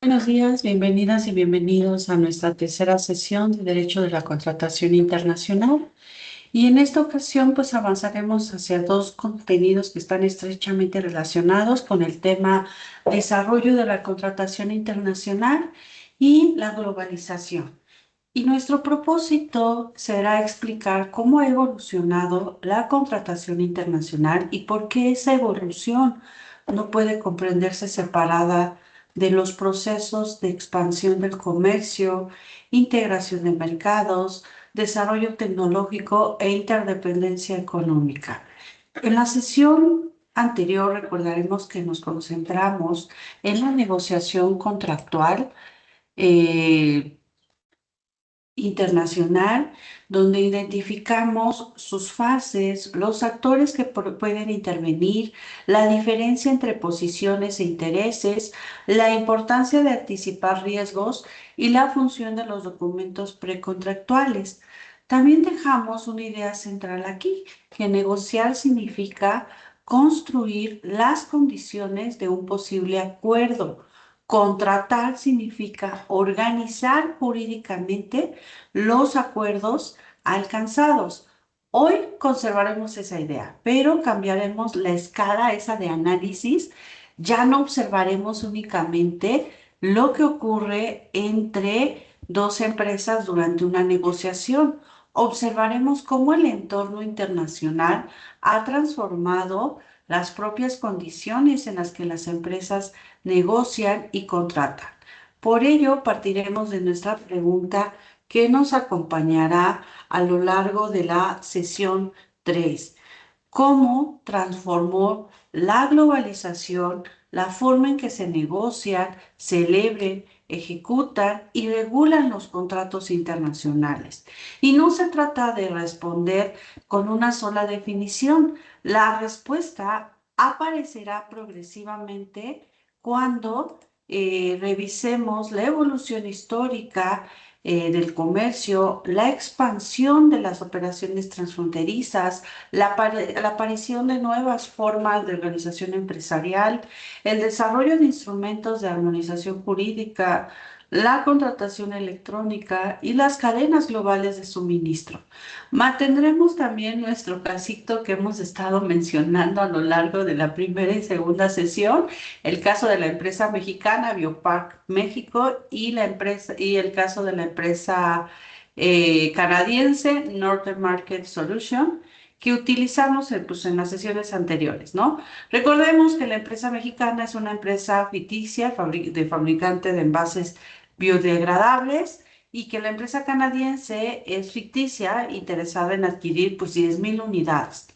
Buenos días, bienvenidas y bienvenidos a nuestra tercera sesión de Derecho de la Contratación Internacional. Y en esta ocasión, pues avanzaremos hacia dos contenidos que están estrechamente relacionados con el tema desarrollo de la contratación internacional y la globalización. Y nuestro propósito será explicar cómo ha evolucionado la contratación internacional y por qué esa evolución no puede comprenderse separada de los procesos de expansión del comercio, integración de mercados, desarrollo tecnológico e interdependencia económica. En la sesión anterior recordaremos que nos concentramos en la negociación contractual eh, internacional, donde identificamos sus fases, los actores que pueden intervenir, la diferencia entre posiciones e intereses, la importancia de anticipar riesgos y la función de los documentos precontractuales. También dejamos una idea central aquí, que negociar significa construir las condiciones de un posible acuerdo. Contratar significa organizar jurídicamente los acuerdos alcanzados. Hoy conservaremos esa idea, pero cambiaremos la escala esa de análisis. Ya no observaremos únicamente lo que ocurre entre dos empresas durante una negociación. Observaremos cómo el entorno internacional ha transformado las propias condiciones en las que las empresas negocian y contratan. Por ello, partiremos de nuestra pregunta que nos acompañará a lo largo de la sesión 3. ¿Cómo transformó la globalización la forma en que se negocian, celebran, ejecutan y regulan los contratos internacionales? Y no se trata de responder con una sola definición. La respuesta aparecerá progresivamente cuando revisemos la evolución histórica del comercio, la expansión de las operaciones transfronterizas, la aparición de nuevas formas de organización empresarial, el desarrollo de instrumentos de armonización jurídica, la contratación electrónica y las cadenas globales de suministro. Mantendremos también nuestro casito que hemos estado mencionando a lo largo de la primera y segunda sesión, el caso de la empresa mexicana Biopark México y el caso de la empresa canadiense Northern Market Solution que utilizamos pues, en las sesiones anteriores, ¿no? Recordemos que la empresa mexicana es una empresa ficticia de fabricante de envases biodegradables y que la empresa canadiense es ficticia, interesada en adquirir pues 10,000 unidades.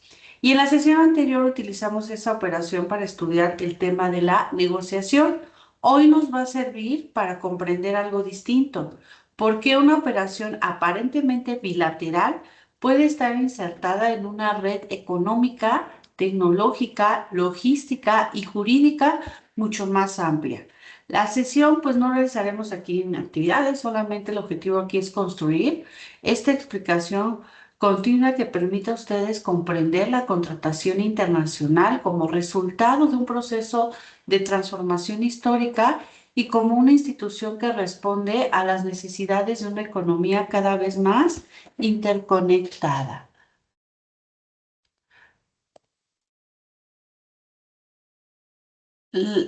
Y en la sesión anterior utilizamos esa operación para estudiar el tema de la negociación. Hoy nos va a servir para comprender algo distinto. ¿Por qué una operación aparentemente bilateral puede estar insertada en una red económica, tecnológica, logística y jurídica mucho más amplia? La sesión, pues no realizaremos aquí en actividades, solamente el objetivo aquí es construir esta explicación continua que permita a ustedes comprender la contratación internacional como resultado de un proceso de transformación histórica y como una institución que responde a las necesidades de una economía cada vez más interconectada.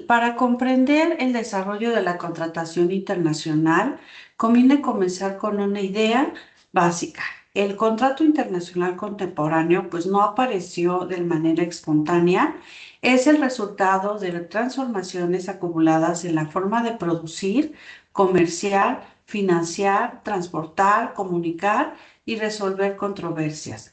Para comprender el desarrollo de la contratación internacional, conviene comenzar con una idea básica. El contrato internacional contemporáneo, pues no apareció de manera espontánea, es el resultado de transformaciones acumuladas en la forma de producir, comerciar, financiar, transportar, comunicar y resolver controversias.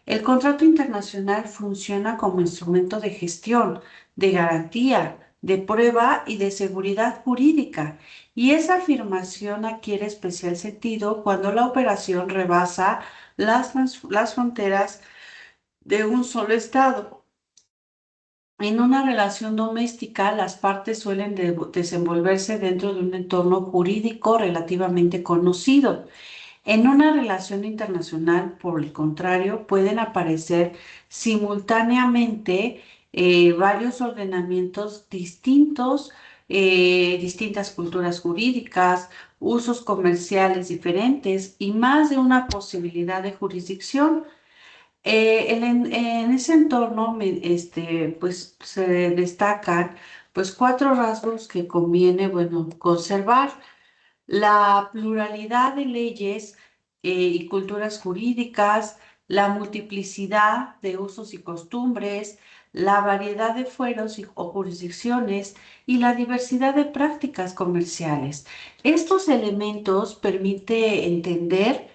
El contrato internacional funciona como instrumento de gestión, de garantía, de prueba y de seguridad jurídica. Y esa afirmación adquiere especial sentido cuando la operación rebasa las fronteras de un solo Estado. En una relación doméstica, las partes suelen desenvolverse dentro de un entorno jurídico relativamente conocido. En una relación internacional, por el contrario, pueden aparecer simultáneamente varios ordenamientos distintos distintas culturas jurídicas, usos comerciales diferentes y más de una posibilidad de jurisdicción. En ese entorno, pues se destacan pues cuatro rasgos que conviene, bueno, conservar. La pluralidad de leyes y culturas jurídicas, la multiplicidad de usos y costumbres, la variedad de fueros o jurisdicciones y la diversidad de prácticas comerciales. Estos elementos permiten entender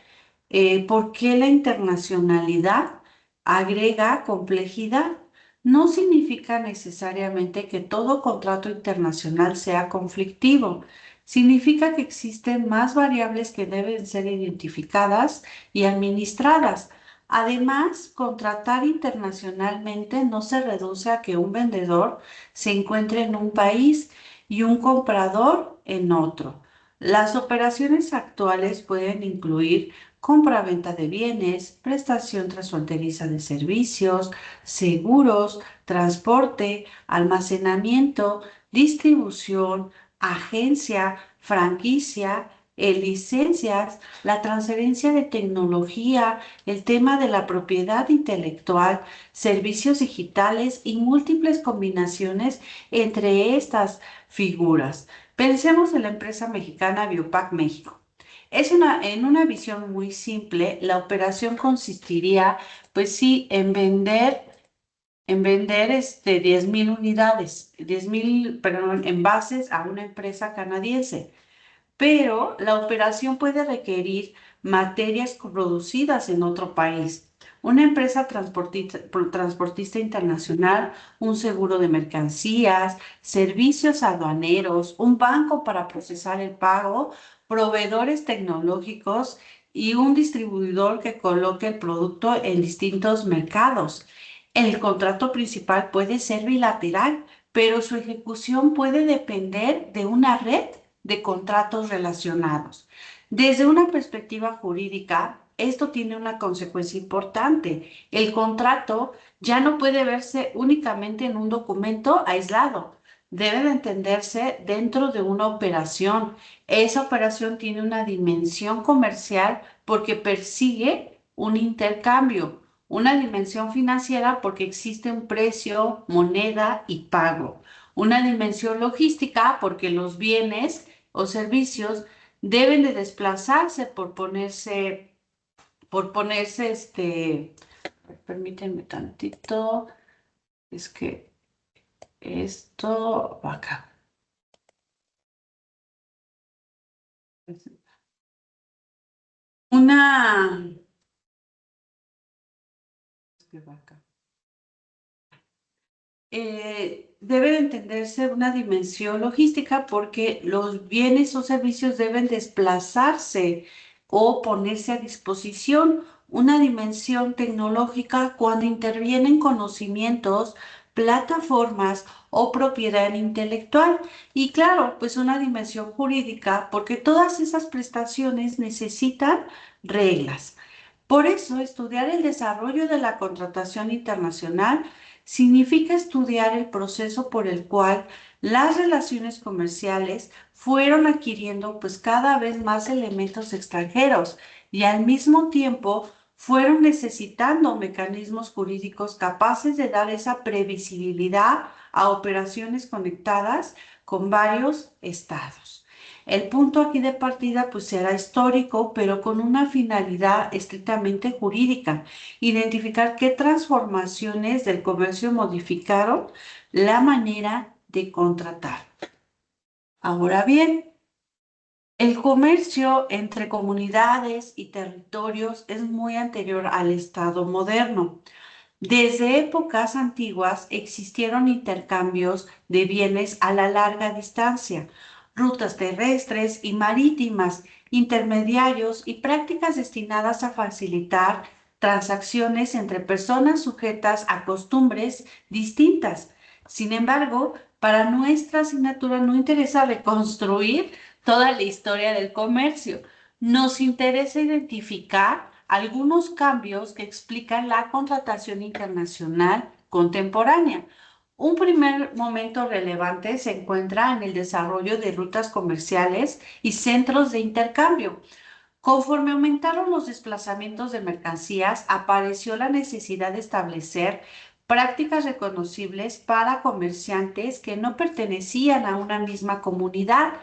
por qué la internacionalidad agrega complejidad. No significa necesariamente que todo contrato internacional sea conflictivo. Significa que existen más variables que deben ser identificadas y administradas. Además, contratar internacionalmente no se reduce a que un vendedor se encuentre en un país y un comprador en otro. Las operaciones actuales pueden incluir compra-venta de bienes, prestación transfronteriza de servicios, seguros, transporte, almacenamiento, distribución, agencia, franquicia, licencias, la transferencia de tecnología, el tema de la propiedad intelectual, servicios digitales y múltiples combinaciones entre estas figuras. Pensemos en la empresa mexicana Biopac México. En una visión muy simple, la operación consistiría, pues sí, en vender 10,000 unidades, 10,000, perdón, envases a una empresa canadiense. Pero la operación puede requerir materias producidas en otro país. Una empresa transportista internacional, un seguro de mercancías, servicios aduaneros, un banco para procesar el pago, proveedores tecnológicos y un distribuidor que coloque el producto en distintos mercados. El contrato principal puede ser bilateral, pero su ejecución puede depender de una red de contratos relacionados. Desde una perspectiva jurídica, esto tiene una consecuencia importante. El contrato ya no puede verse únicamente en un documento aislado. Debe de entenderse dentro de una operación. Esa operación tiene una dimensión comercial porque persigue un intercambio, una dimensión financiera porque existe un precio, moneda y pago, una dimensión logística porque los bienes o servicios deben de desplazarse permítanme tantito, es que esto va acá. Una, es que va acá. Debe de entenderse una dimensión logística porque los bienes o servicios deben desplazarse o ponerse a disposición. Una dimensión tecnológica cuando intervienen conocimientos, plataformas o propiedad intelectual. Y claro, pues una dimensión jurídica porque todas esas prestaciones necesitan reglas. Por eso, estudiar el desarrollo de la contratación internacional significa estudiar el proceso por el cual las relaciones comerciales fueron adquiriendo pues cada vez más elementos extranjeros y al mismo tiempo fueron necesitando mecanismos jurídicos capaces de dar esa previsibilidad a operaciones conectadas con varios estados. El punto aquí de partida pues será histórico, pero con una finalidad estrictamente jurídica: identificar qué transformaciones del comercio modificaron la manera de contratar. Ahora bien, el comercio entre comunidades y territorios es muy anterior al Estado moderno. Desde épocas antiguas existieron intercambios de bienes a la larga distancia, rutas terrestres y marítimas, intermediarios y prácticas destinadas a facilitar transacciones entre personas sujetas a costumbres distintas. Sin embargo, para nuestra asignatura no interesa reconstruir toda la historia del comercio. Nos interesa identificar algunos cambios que explican la contratación internacional contemporánea. Un primer momento relevante se encuentra en el desarrollo de rutas comerciales y centros de intercambio. Conforme aumentaron los desplazamientos de mercancías, apareció la necesidad de establecer prácticas reconocibles para comerciantes que no pertenecían a una misma comunidad.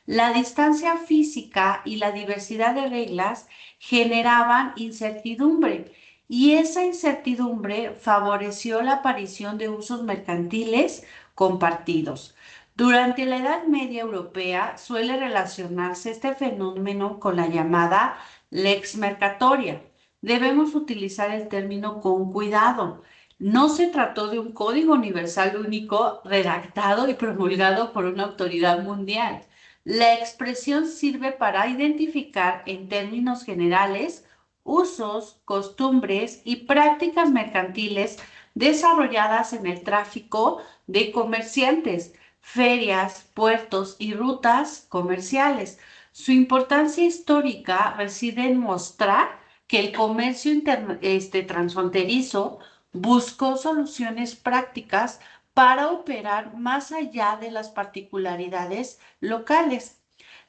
La distancia física y la diversidad de reglas generaban incertidumbre y esa incertidumbre favoreció la aparición de usos mercantiles compartidos. Durante la Edad Media Europea suele relacionarse este fenómeno con la llamada lex mercatoria. Debemos utilizar el término con cuidado. No se trató de un código universal único redactado y promulgado por una autoridad mundial. La expresión sirve para identificar en términos generales usos, costumbres y prácticas mercantiles desarrolladas en el tráfico de comerciantes, ferias, puertos y rutas comerciales. Su importancia histórica reside en mostrar que el comercio transfronterizo buscó soluciones prácticas para operar más allá de las particularidades locales.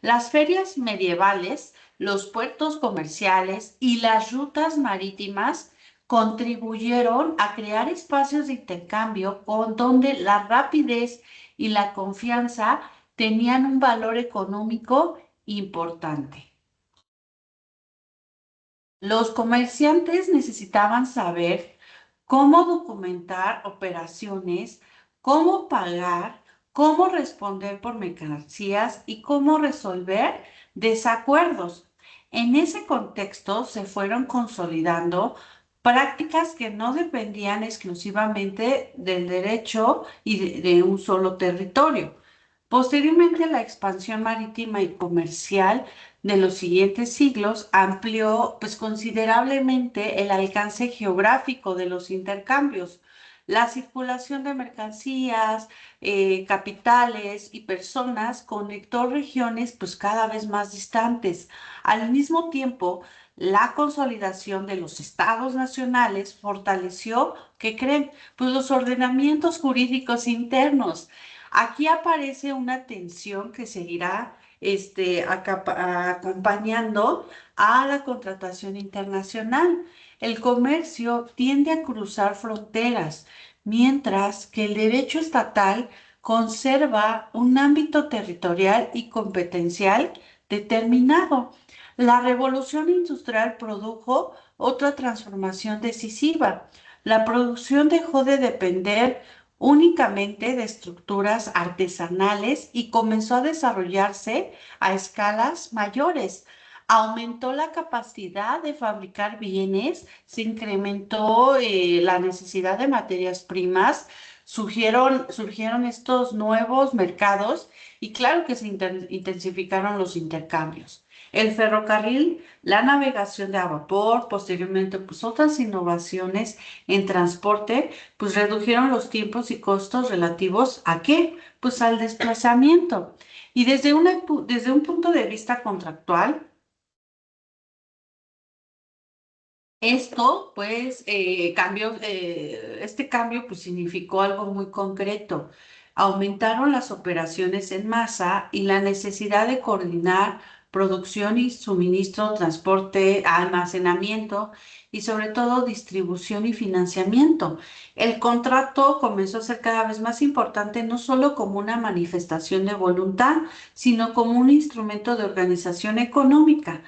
Las ferias medievales, los puertos comerciales y las rutas marítimas contribuyeron a crear espacios de intercambio con donde la rapidez y la confianza tenían un valor económico importante. Los comerciantes necesitaban saber cómo documentar operaciones, cómo pagar, cómo responder por mercancías y cómo resolver desacuerdos. En ese contexto se fueron consolidando prácticas que no dependían exclusivamente del derecho y de un solo territorio. Posteriormente, la expansión marítima y comercial de los siguientes siglos amplió pues considerablemente el alcance geográfico de los intercambios. La circulación de mercancías, capitales y personas conectó regiones pues cada vez más distantes. Al mismo tiempo, la consolidación de los estados nacionales fortaleció, ¿qué creen? Pues los ordenamientos jurídicos internos. Aquí aparece una tensión que seguirá acompañando a la contratación internacional. El comercio tiende a cruzar fronteras, mientras que el derecho estatal conserva un ámbito territorial y competencial determinado. La revolución industrial produjo otra transformación decisiva. La producción dejó de depender únicamente de estructuras artesanales y comenzó a desarrollarse a escalas mayores. Aumentó la capacidad de fabricar bienes, se incrementó la necesidad de materias primas, surgieron estos nuevos mercados y claro que se intensificaron los intercambios. El ferrocarril, la navegación de a vapor, posteriormente pues otras innovaciones en transporte pues redujeron los tiempos y costos relativos ¿a qué? Pues al desplazamiento. Y desde un punto de vista contractual, esto, pues, este cambio, pues, significó algo muy concreto. Aumentaron las operaciones en masa y la necesidad de coordinar producción y suministro, transporte, almacenamiento y sobre todo distribución y financiamiento. El contrato comenzó a ser cada vez más importante, no solo como una manifestación de voluntad, sino como un instrumento de organización económica.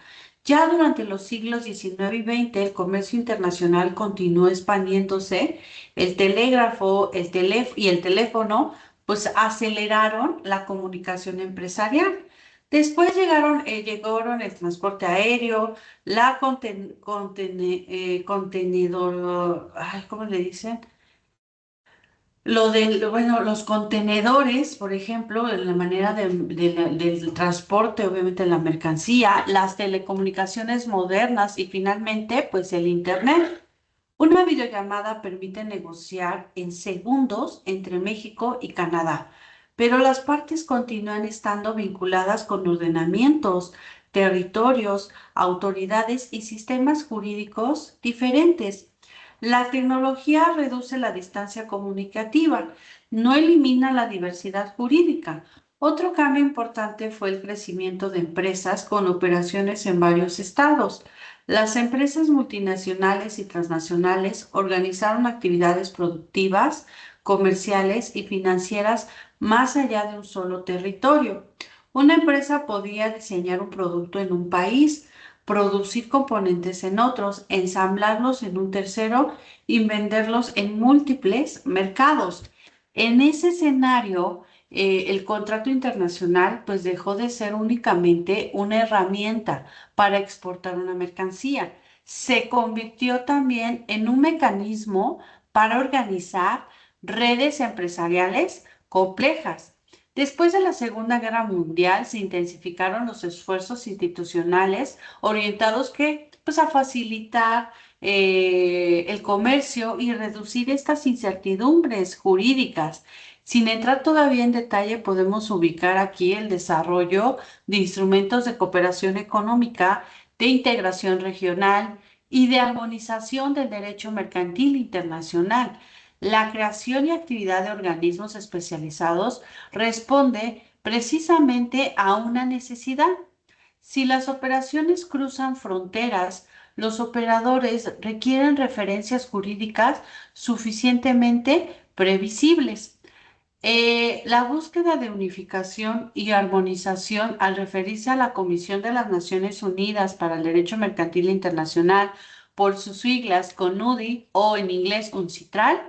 Ya durante los siglos XIX y XX, el comercio internacional continuó expandiéndose. El telégrafo, y el teléfono, pues aceleraron la comunicación empresarial. Después llegaron el transporte aéreo, la contenedor, ay, ¿cómo le dicen? Bueno, los contenedores, por ejemplo, en la manera del transporte, obviamente la mercancía, las telecomunicaciones modernas y finalmente, pues el Internet. Una videollamada permite negociar en segundos entre México y Canadá, pero las partes continúan estando vinculadas con ordenamientos, territorios, autoridades y sistemas jurídicos diferentes. La tecnología reduce la distancia comunicativa, no elimina la diversidad jurídica. Otro cambio importante fue el crecimiento de empresas con operaciones en varios estados. Las empresas multinacionales y transnacionales organizaron actividades productivas, comerciales y financieras más allá de un solo territorio. Una empresa podía diseñar un producto en un país, producir componentes en otros, ensamblarlos en un tercero y venderlos en múltiples mercados. En ese escenario, el contrato internacional pues dejó de ser únicamente una herramienta para exportar una mercancía. Se convirtió también en un mecanismo para organizar redes empresariales complejas. Después de la Segunda Guerra Mundial se intensificaron los esfuerzos institucionales orientados pues, a facilitar el comercio y reducir estas incertidumbres jurídicas. Sin entrar todavía en detalle, podemos ubicar aquí el desarrollo de instrumentos de cooperación económica, de integración regional y de armonización del derecho mercantil internacional. La creación y actividad de organismos especializados responde precisamente a una necesidad. Si las operaciones cruzan fronteras, los operadores requieren referencias jurídicas suficientemente previsibles. La búsqueda de unificación y armonización al referirse a la Comisión de las Naciones Unidas para el Derecho Mercantil Internacional, por sus siglas CONUDI o en inglés UNCITRAL,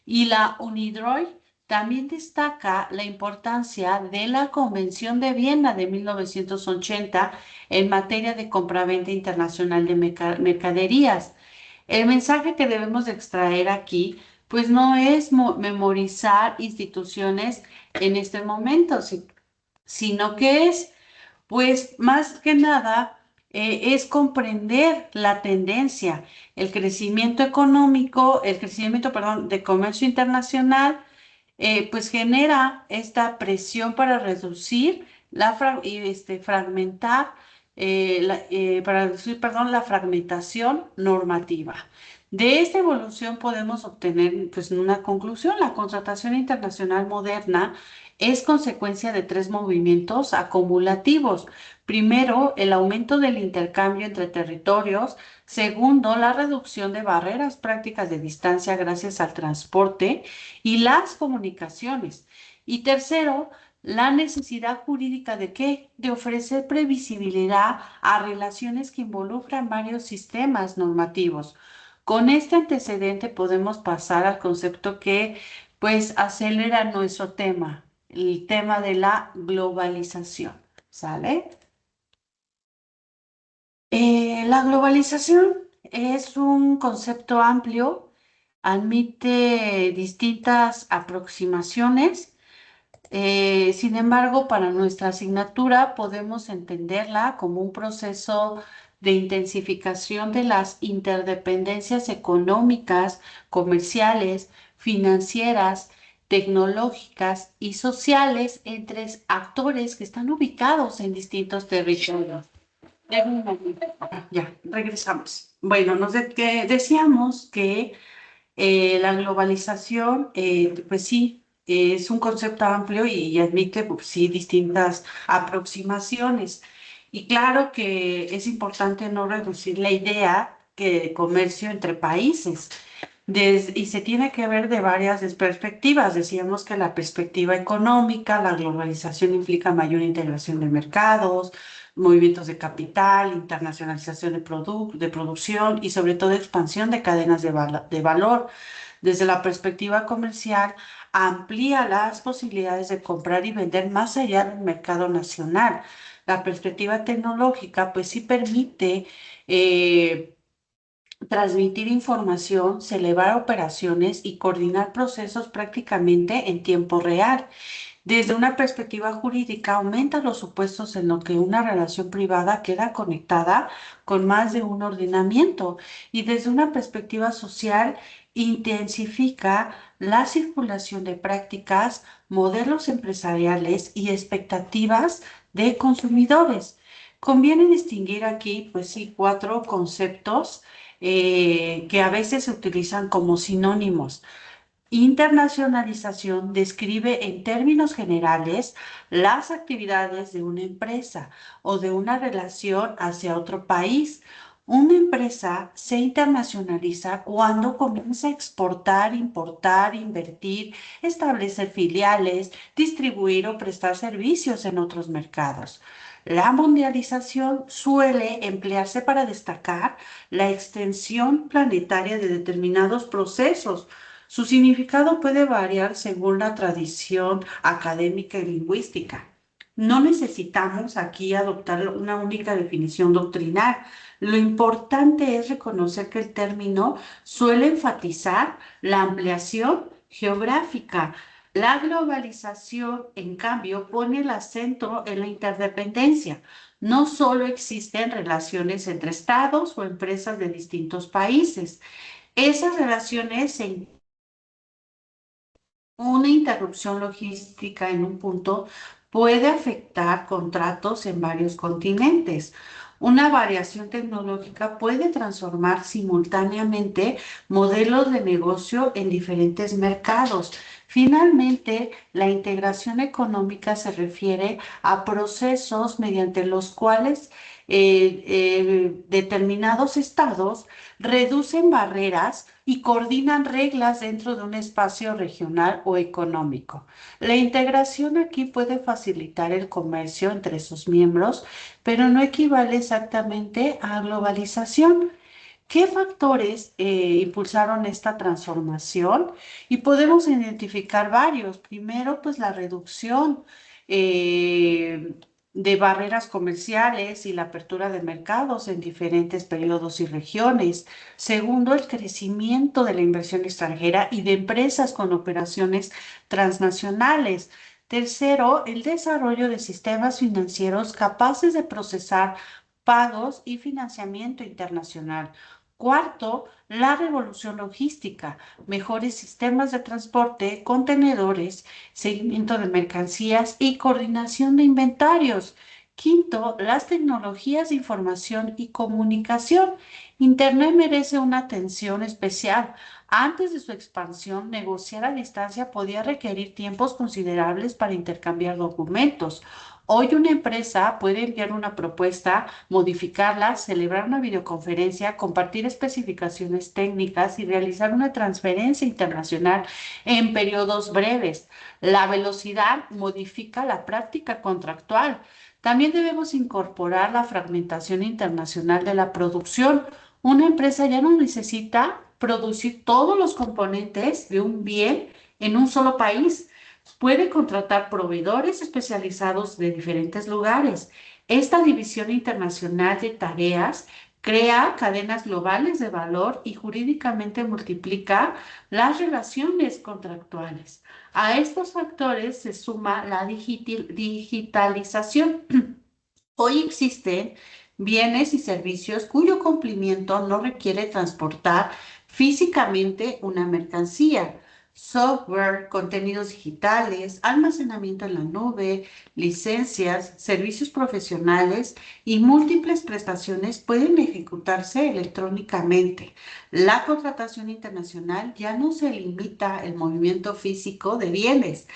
y la UNIDROIT, también destaca la importancia de la Convención de Viena de 1980 en materia de compraventa internacional de mercaderías. El mensaje que debemos de extraer aquí, pues no es memorizar instituciones en este momento, sino que es, pues más que nada, es comprender la tendencia, el crecimiento económico, el crecimiento, perdón, de comercio internacional, pues genera esta presión para reducir fragmentar, para reducir, perdón, la fragmentación normativa. De esta evolución podemos obtener, pues, una conclusión. La contratación internacional moderna es consecuencia de tres movimientos acumulativos. Primero, el aumento del intercambio entre territorios. Segundo, la reducción de barreras prácticas de distancia gracias al transporte y las comunicaciones. Y tercero, la necesidad jurídica de qué? De ofrecer previsibilidad a relaciones que involucran varios sistemas normativos. Con este antecedente podemos pasar al concepto que pues acelera nuestro tema, el tema de la globalización. ¿Sale? La globalización es un concepto amplio, admite distintas aproximaciones. Sin embargo, para nuestra asignatura podemos entenderla como un proceso de intensificación de las interdependencias económicas, comerciales, financieras, tecnológicas y sociales entre actores que están ubicados en distintos territorios. Ya, regresamos. Bueno, decíamos que la globalización, pues sí, es un concepto amplio y admite, pues, sí, distintas aproximaciones. Y claro que es importante no reducir la idea que de comercio entre países. Y se tiene que ver de varias perspectivas. Decíamos que la perspectiva económica, la globalización implica mayor integración de mercados, movimientos de capital, internacionalización de producción y sobre todo expansión de cadenas de valor. Desde la perspectiva comercial, amplía las posibilidades de comprar y vender más allá del mercado nacional. La perspectiva tecnológica, pues sí permite transmitir información, celebrar operaciones y coordinar procesos prácticamente en tiempo real. Desde una perspectiva jurídica, aumenta los supuestos en los que una relación privada queda conectada con más de un ordenamiento y desde una perspectiva social, intensifica la circulación de prácticas, modelos empresariales y expectativas de consumidores. Conviene distinguir aquí, pues sí, cuatro conceptos que a veces se utilizan como sinónimos. Internacionalización describe en términos generales las actividades de una empresa o de una relación hacia otro país. Una empresa se internacionaliza cuando comienza a exportar, importar, invertir, establecer filiales, distribuir o prestar servicios en otros mercados. La mundialización suele emplearse para destacar la extensión planetaria de determinados procesos. Su significado puede variar según la tradición académica y lingüística. No necesitamos aquí adoptar una única definición doctrinal. Lo importante es reconocer que el término suele enfatizar la ampliación geográfica. La globalización, en cambio, pone el acento en la interdependencia. No solo existen relaciones entre estados o empresas de distintos países. Esas relaciones se una interrupción logística en un punto puede afectar contratos en varios continentes. Una variación tecnológica puede transformar simultáneamente modelos de negocio en diferentes mercados. Finalmente, la integración económica se refiere a procesos mediante los cuales determinados estados reducen barreras y coordinan reglas dentro de un espacio regional o económico. La integración aquí puede facilitar el comercio entre sus miembros, pero no equivale exactamente a globalización. ¿Qué factores impulsaron esta transformación? Y podemos identificar varios. Primero, pues la reducción eh, de barreras comerciales y la apertura de mercados en diferentes periodos y regiones. Segundo, el crecimiento de la inversión extranjera y de empresas con operaciones transnacionales. Tercero, el desarrollo de sistemas financieros capaces de procesar pagos y financiamiento internacional. Cuarto, la revolución logística, mejores sistemas de transporte, contenedores, seguimiento de mercancías y coordinación de inventarios. Quinto, las tecnologías de información y comunicación. Internet merece una atención especial. Antes de su expansión, negociar a distancia podía requerir tiempos considerables para intercambiar documentos. Hoy una empresa puede enviar una propuesta, modificarla, celebrar una videoconferencia, compartir especificaciones técnicas y realizar una transferencia internacional en periodos breves. La velocidad modifica la práctica contractual. También debemos incorporar la fragmentación internacional de la producción. Una empresa ya no necesita producir todos los componentes de un bien en un solo país. Puede contratar proveedores especializados de diferentes lugares. Esta división internacional de tareas crea cadenas globales de valor y jurídicamente multiplica las relaciones contractuales. A estos factores se suma la digitalización. Hoy existen bienes y servicios cuyo cumplimiento no requiere transportar físicamente una mercancía. Software, contenidos digitales, almacenamiento en la nube, licencias, servicios profesionales y múltiples prestaciones pueden ejecutarse electrónicamente. La contratación internacional ya no se limita al movimiento físico de bienes.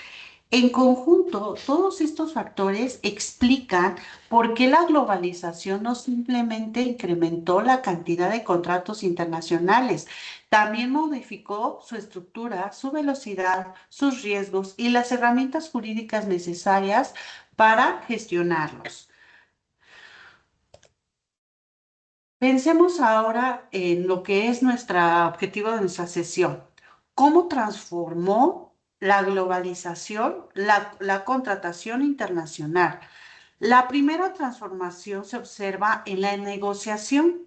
En conjunto, todos estos factores explican por qué la globalización no simplemente incrementó la cantidad de contratos internacionales, también modificó su estructura, su velocidad, sus riesgos y las herramientas jurídicas necesarias para gestionarlos. Pensemos ahora en lo que es nuestro objetivo de nuestra sesión. ¿Cómo transformó la globalización la contratación internacional? La primera transformación se observa en la negociación.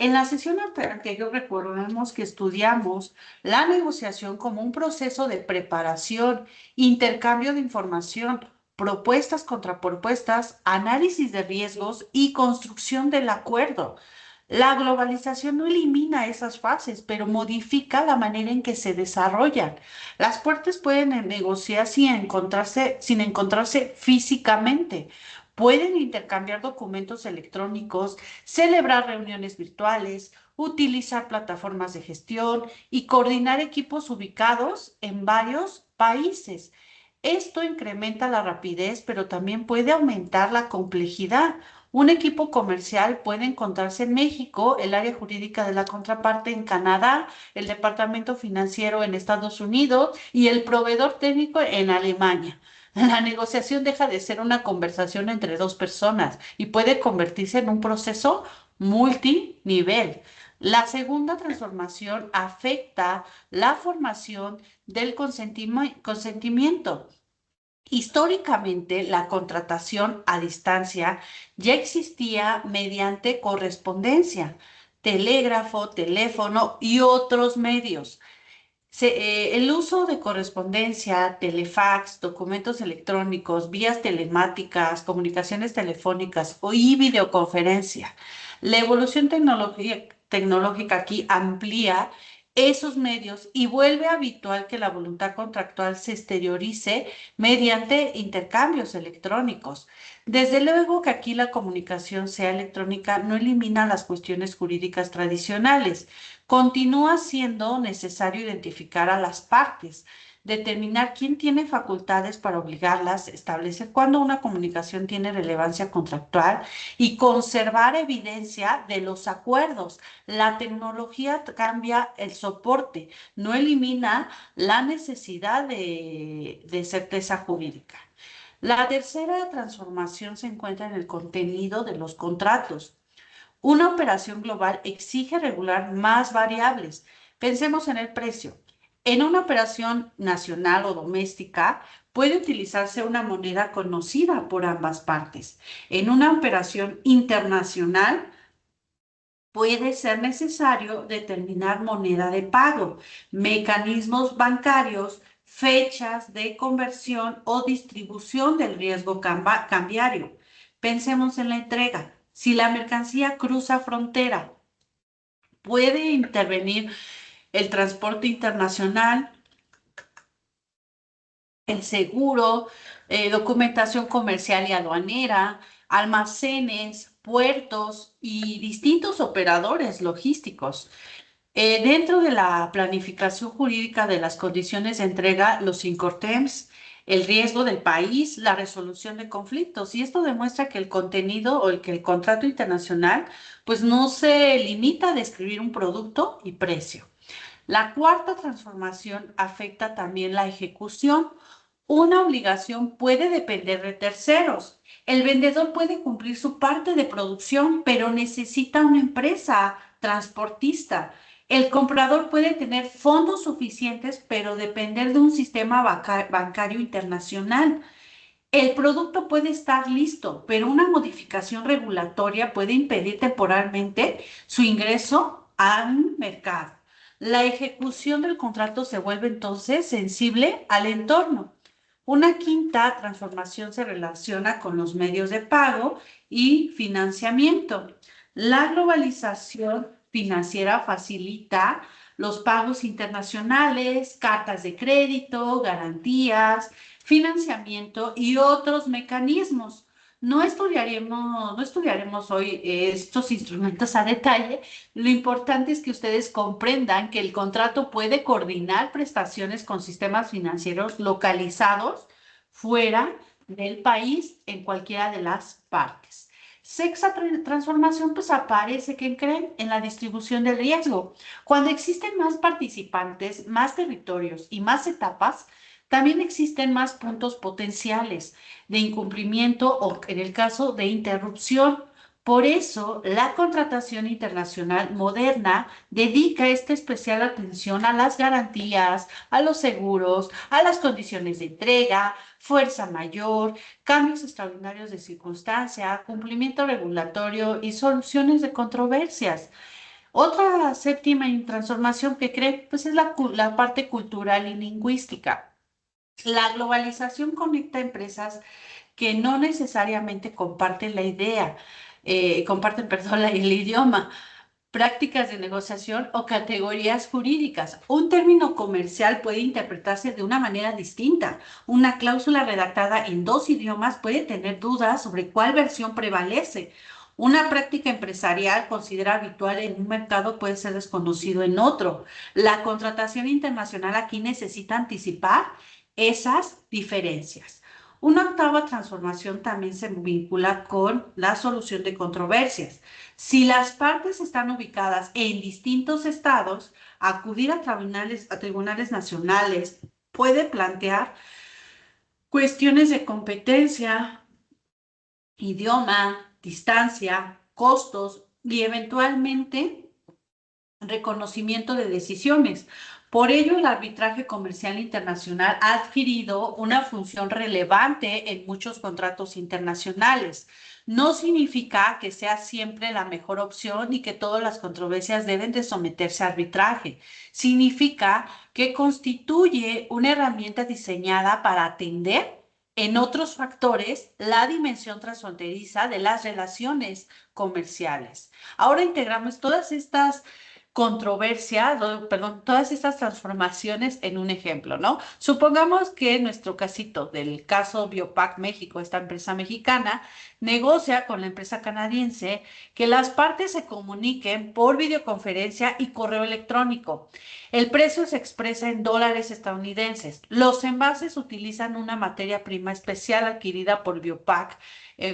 En la sesión anterior recordemos que estudiamos la negociación como un proceso de preparación, intercambio de información, propuestas contra propuestas, análisis de riesgos y construcción del acuerdo. La globalización no elimina esas fases, pero modifica la manera en que se desarrollan. Las partes pueden negociar sin encontrarse físicamente. Pueden intercambiar documentos electrónicos, celebrar reuniones virtuales, utilizar plataformas de gestión y coordinar equipos ubicados en varios países. Esto incrementa la rapidez, pero también puede aumentar la complejidad. Un equipo comercial puede encontrarse en México, el área jurídica de la contraparte en Canadá, el departamento financiero en Estados Unidos y el proveedor técnico en Alemania. La negociación deja de ser una conversación entre dos personas y puede convertirse en un proceso multinivel. La segunda transformación afecta la formación del consentimiento. Históricamente, la contratación a distancia ya existía mediante correspondencia, telégrafo, teléfono y otros medios. El uso de correspondencia, telefax, documentos electrónicos, vías telemáticas, comunicaciones telefónicas y videoconferencia. La evolución tecnológica aquí amplía esos medios y vuelve habitual que la voluntad contractual se exteriorice mediante intercambios electrónicos. Desde luego que aquí la comunicación sea electrónica no elimina las cuestiones jurídicas tradicionales. Continúa siendo necesario identificar a las partes, determinar quién tiene facultades para obligarlas, establecer cuándo una comunicación tiene relevancia contractual y conservar evidencia de los acuerdos. La tecnología cambia el soporte, no elimina la necesidad de certeza jurídica. La tercera transformación se encuentra en el contenido de los contratos. Una operación global exige regular más variables. Pensemos en el precio. En una operación nacional o doméstica puede utilizarse una moneda conocida por ambas partes. En una operación internacional puede ser necesario determinar moneda de pago, mecanismos bancarios, fechas de conversión o distribución del riesgo cambiario. Pensemos en la entrega. Si la mercancía cruza frontera, puede intervenir el transporte internacional, el seguro, documentación comercial y aduanera, almacenes, puertos y distintos operadores logísticos. Dentro de la planificación jurídica de las condiciones de entrega, los Incoterms, el riesgo del país, la resolución de conflictos. Y esto demuestra que el contenido o que el contrato internacional pues no se limita a describir un producto y precio. La cuarta transformación afecta también la ejecución. Una obligación puede depender de terceros. El vendedor puede cumplir su parte de producción, pero necesita una empresa transportista. El comprador puede tener fondos suficientes, pero depender de un sistema bancario internacional. El producto puede estar listo, pero una modificación regulatoria puede impedir temporalmente su ingreso al mercado. La ejecución del contrato se vuelve entonces sensible al entorno. Una quinta transformación se relaciona con los medios de pago y financiamiento. La globalización financiera facilita los pagos internacionales, cartas de crédito, garantías, financiamiento y otros mecanismos. No estudiaremos hoy estos instrumentos a detalle. Lo importante es que ustedes comprendan que el contrato puede coordinar prestaciones con sistemas financieros localizados fuera del país en cualquiera de las partes. Sexta transformación, pues aparece, ¿qué creen? En la distribución del riesgo. Cuando existen más participantes, más territorios y más etapas, también existen más puntos potenciales de incumplimiento o, en el caso de interrupción. Por eso, la contratación internacional moderna dedica esta especial atención a las garantías, a los seguros, a las condiciones de entrega, fuerza mayor, cambios extraordinarios de circunstancia, cumplimiento regulatorio y soluciones de controversias. Otra séptima transformación que cree, pues es la parte cultural y lingüística. La globalización conecta empresas que no necesariamente comparten la idea, comparten, perdón, el idioma, prácticas de negociación o categorías jurídicas. Un término comercial puede interpretarse de una manera distinta. Una cláusula redactada en dos idiomas puede tener dudas sobre cuál versión prevalece. Una práctica empresarial considerada habitual en un mercado puede ser desconocido en otro. La contratación internacional aquí necesita anticipar esas diferencias. Una octava transformación también se vincula con la solución de controversias. Si las partes están ubicadas en distintos estados, acudir a tribunales nacionales puede plantear cuestiones de competencia, idioma, distancia, costos y eventualmente reconocimiento de decisiones. Por ello, el arbitraje comercial internacional ha adquirido una función relevante en muchos contratos internacionales. No significa que sea siempre la mejor opción y que todas las controversias deben de someterse a arbitraje. Significa que constituye una herramienta diseñada para atender en otros factores la dimensión transfronteriza de las relaciones comerciales. Ahora integramos todas estas controversias, perdón, todas estas transformaciones en un ejemplo, ¿no? Supongamos que nuestro casito del caso Biopac México, esta empresa mexicana, negocia con la empresa canadiense que las partes se comuniquen por videoconferencia y correo electrónico. El precio se expresa en dólares estadounidenses. Los envases utilizan una materia prima especial adquirida por Biopac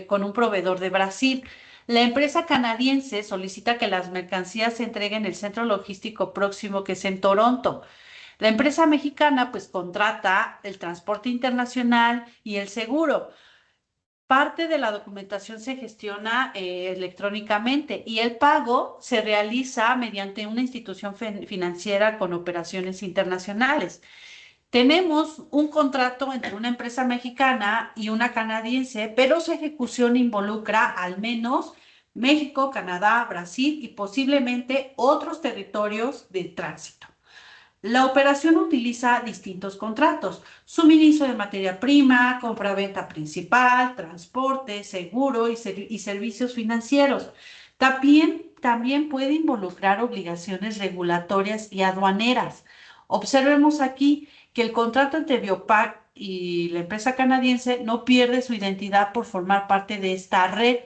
con un proveedor de Brasil. La empresa canadiense solicita que las mercancías se entreguen en el centro logístico próximo que es en Toronto. La empresa mexicana pues contrata el transporte internacional y el seguro. Parte de la documentación se gestiona electrónicamente y el pago se realiza mediante una institución financiera con operaciones internacionales. Tenemos un contrato entre una empresa mexicana y una canadiense, pero su ejecución involucra al menos México, Canadá, Brasil y posiblemente otros territorios de tránsito. La operación utiliza distintos contratos: suministro de materia prima, compra-venta principal, transporte, seguro y servicios financieros. También puede involucrar obligaciones regulatorias y aduaneras. Observemos aquí que el contrato entre Biopac y la empresa canadiense no pierde su identidad por formar parte de esta red.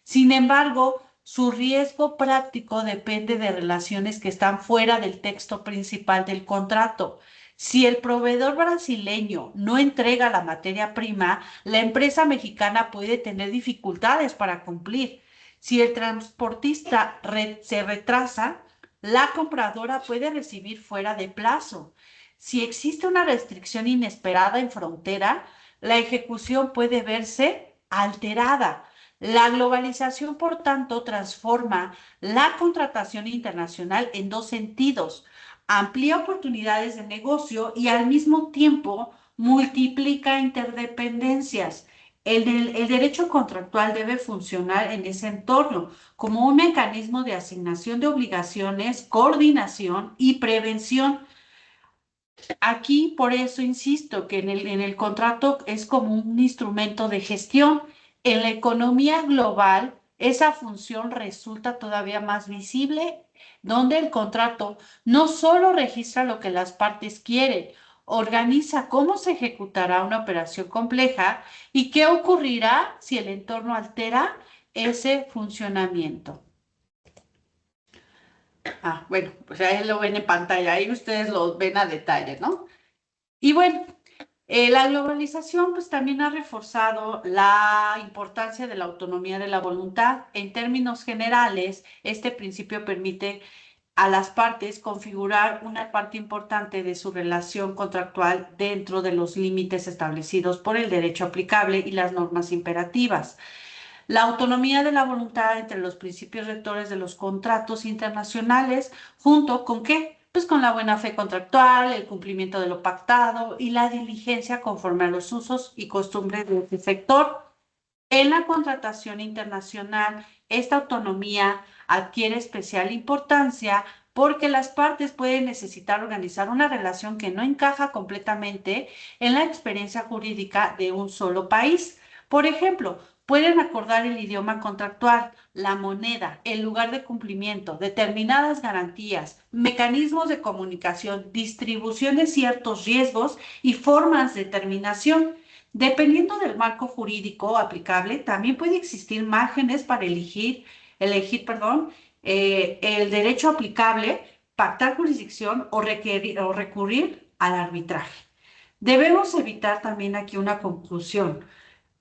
Sin embargo, su riesgo práctico depende de relaciones que están fuera del texto principal del contrato. Si el proveedor brasileño no entrega la materia prima, la empresa mexicana puede tener dificultades para cumplir. Si el transportista se retrasa, la compradora puede recibir fuera de plazo. Si existe una restricción inesperada en frontera, la ejecución puede verse alterada. La globalización, por tanto, transforma la contratación internacional en dos sentidos: amplía oportunidades de negocio y al mismo tiempo multiplica interdependencias. El derecho contractual debe funcionar en ese entorno como un mecanismo de asignación de obligaciones, coordinación y prevención. Aquí, por eso, insisto que en el contrato es como un instrumento de gestión. En la economía global, esa función resulta todavía más visible, donde el contrato no solo registra lo que las partes quieren, organiza cómo se ejecutará una operación compleja y qué ocurrirá si el entorno altera ese funcionamiento. Bueno, pues ahí lo ven en pantalla, ahí ustedes lo ven a detalle, ¿no? Y bueno, la globalización pues también ha reforzado la importancia de la autonomía de la voluntad. En términos generales, este principio permite a las partes configurar una parte importante de su relación contractual dentro de los límites establecidos por el derecho aplicable y las normas imperativas. La autonomía de la voluntad entre los principios rectores de los contratos internacionales, junto con ¿qué? Pues con la buena fe contractual, el cumplimiento de lo pactado y la diligencia conforme a los usos y costumbres de este sector. En la contratación internacional, esta autonomía adquiere especial importancia porque las partes pueden necesitar organizar una relación que no encaja completamente en la experiencia jurídica de un solo país. Por ejemplo, pueden acordar el idioma contractual, la moneda, el lugar de cumplimiento, determinadas garantías, mecanismos de comunicación, distribución de ciertos riesgos y formas de terminación. Dependiendo del marco jurídico aplicable, también puede existir márgenes para elegir, el derecho aplicable, pactar jurisdicción o recurrir al arbitraje. Debemos evitar también aquí una conclusión.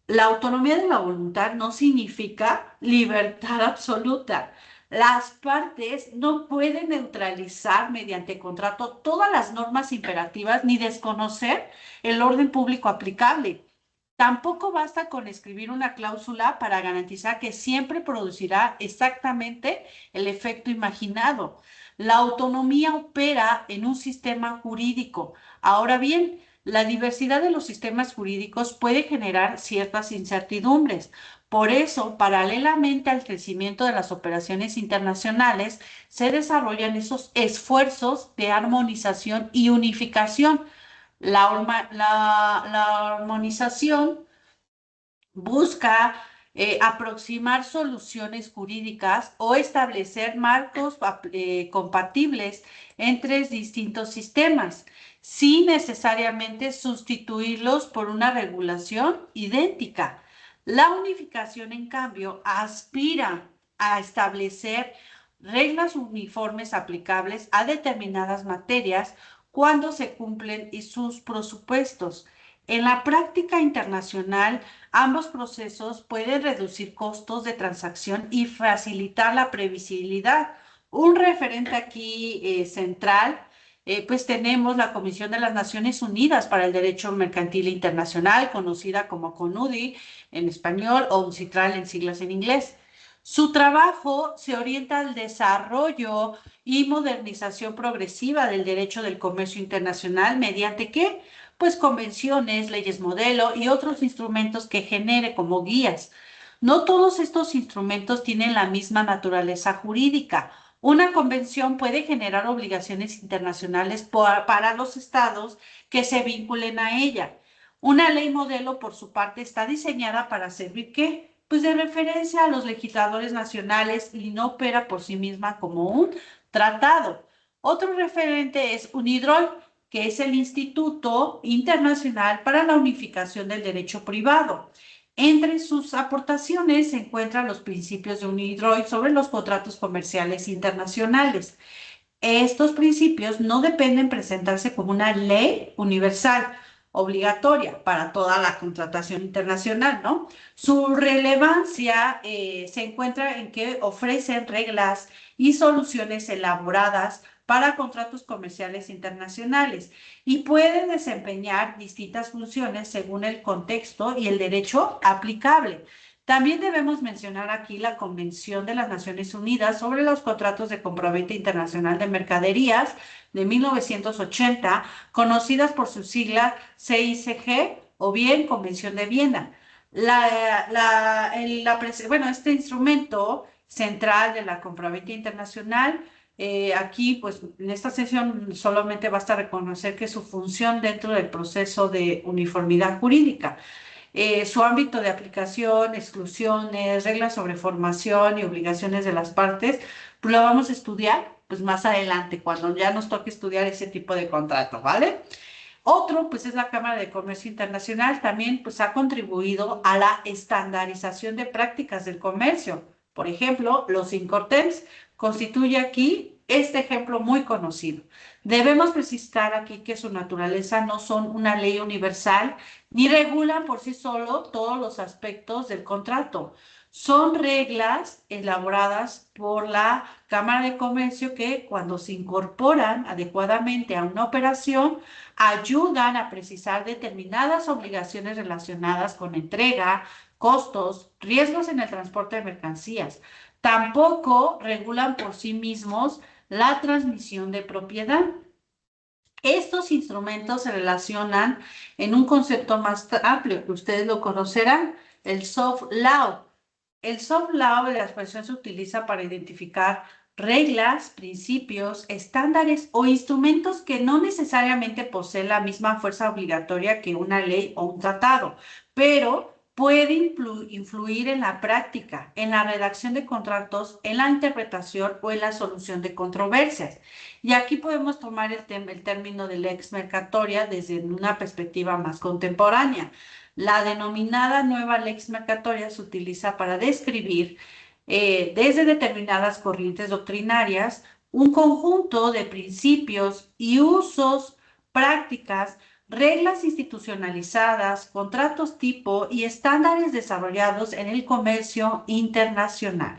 La autonomía de la voluntad no significa libertad absoluta. Las partes no pueden neutralizar mediante contrato todas las normas imperativas ni desconocer el orden público aplicable. Tampoco basta con escribir una cláusula para garantizar que siempre producirá exactamente el efecto imaginado. La autonomía opera en un sistema jurídico. Ahora bien, la diversidad de los sistemas jurídicos puede generar ciertas incertidumbres. Por eso, paralelamente al crecimiento de las operaciones internacionales, se desarrollan esos esfuerzos de armonización y unificación. La armonización busca aproximar soluciones jurídicas o establecer marcos compatibles entre distintos sistemas, sin necesariamente sustituirlos por una regulación idéntica. La unificación, en cambio, aspira a establecer reglas uniformes aplicables a determinadas materias cuando se cumplen sus presupuestos. En la práctica internacional, ambos procesos pueden reducir costos de transacción y facilitar la previsibilidad. Un referente aquí central, pues tenemos la Comisión de las Naciones Unidas para el Derecho Mercantil Internacional, conocida como CONUDI en español o UNCITRAL en siglas en inglés. Su trabajo se orienta al desarrollo y modernización progresiva del derecho del comercio internacional mediante ¿qué? Pues convenciones, leyes modelo y otros instrumentos que genere como guías. No todos estos instrumentos tienen la misma naturaleza jurídica. Una convención puede generar obligaciones internacionales para los estados que se vinculen a ella. Una ley modelo, por su parte, está diseñada para servir ¿qué? Pues de referencia a los legisladores nacionales y no opera por sí misma como un tratado. Otro referente es UNIDROIT, que es el Instituto Internacional para la Unificación del Derecho Privado. Entre sus aportaciones se encuentran los principios de UNIDROIT sobre los contratos comerciales internacionales. Estos principios no dependen presentarse como una ley universal, obligatoria para toda la contratación internacional, ¿no? Su relevancia se encuentra en que ofrecen reglas y soluciones elaboradas para contratos comerciales internacionales y pueden desempeñar distintas funciones según el contexto y el derecho aplicable. También debemos mencionar aquí la Convención de las Naciones Unidas sobre los contratos de compraventa internacional de mercaderías de 1980, conocidas por su sigla CICG o bien Convención de Viena. Bueno, este instrumento central de la compraventa internacional, aquí, pues, en esta sesión solamente basta reconocer que su función dentro del proceso de uniformidad jurídica. Su ámbito de aplicación, exclusiones, reglas sobre formación y obligaciones de las partes, pues lo vamos a estudiar pues más adelante, cuando ya nos toque estudiar ese tipo de contrato, ¿vale? Otro, pues es la Cámara de Comercio Internacional, también pues ha contribuido a la estandarización de prácticas del comercio. Por ejemplo, los Incoterms constituye aquí este ejemplo muy conocido. Debemos precisar aquí que su naturaleza no son una ley universal ni regulan por sí solo todos los aspectos del contrato. Son reglas elaboradas por la Cámara de Comercio que cuando se incorporan adecuadamente a una operación, ayudan a precisar determinadas obligaciones relacionadas con entrega, costos, riesgos en el transporte de mercancías. Tampoco regulan por sí mismos la transmisión de propiedad. Estos instrumentos se relacionan en un concepto más amplio, que ustedes lo conocerán, el soft law. El soft law de la expresión se utiliza para identificar reglas, principios, estándares o instrumentos que no necesariamente poseen la misma fuerza obligatoria que una ley o un tratado, pero puede influir en la práctica, en la redacción de contratos, en la interpretación o en la solución de controversias. Y aquí podemos tomar el término de lex mercatoria desde una perspectiva más contemporánea. La denominada nueva lex mercatoria se utiliza para describir desde determinadas corrientes doctrinarias un conjunto de principios y usos, prácticas, reglas institucionalizadas, contratos tipo y estándares desarrollados en el comercio internacional.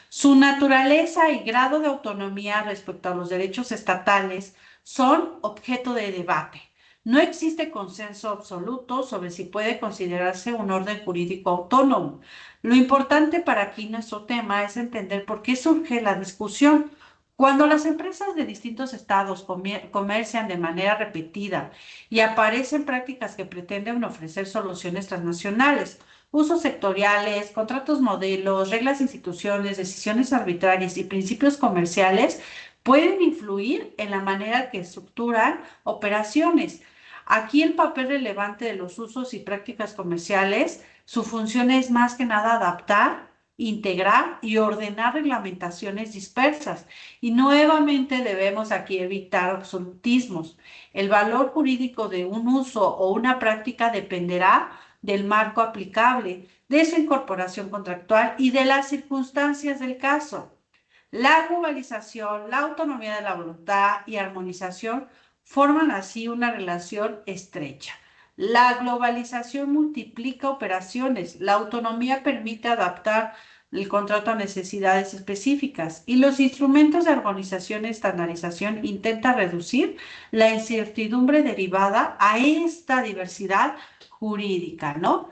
Su naturaleza y grado de autonomía respecto a los derechos estatales son objeto de debate. No existe consenso absoluto sobre si puede considerarse un orden jurídico autónomo. Lo importante para aquí nuestro tema es entender por qué surge la discusión. Cuando las empresas de distintos estados comercian de manera repetida y aparecen prácticas que pretenden ofrecer soluciones transnacionales, usos sectoriales, contratos modelos, reglas de instituciones, decisiones arbitrarias y principios comerciales pueden influir en la manera que estructuran operaciones. Aquí el papel relevante de los usos y prácticas comerciales, su función es más que nada adaptar, integrar y ordenar reglamentaciones dispersas. Y nuevamente debemos aquí evitar absolutismos. El valor jurídico de un uso o una práctica dependerá del marco aplicable, de su incorporación contractual y de las circunstancias del caso. La globalización, la autonomía de la voluntad y armonización forman así una relación estrecha. La globalización multiplica operaciones, la autonomía permite adaptar el contrato a necesidades específicas y los instrumentos de armonización y estandarización intentan reducir la incertidumbre derivada a esta diversidad jurídica, ¿no?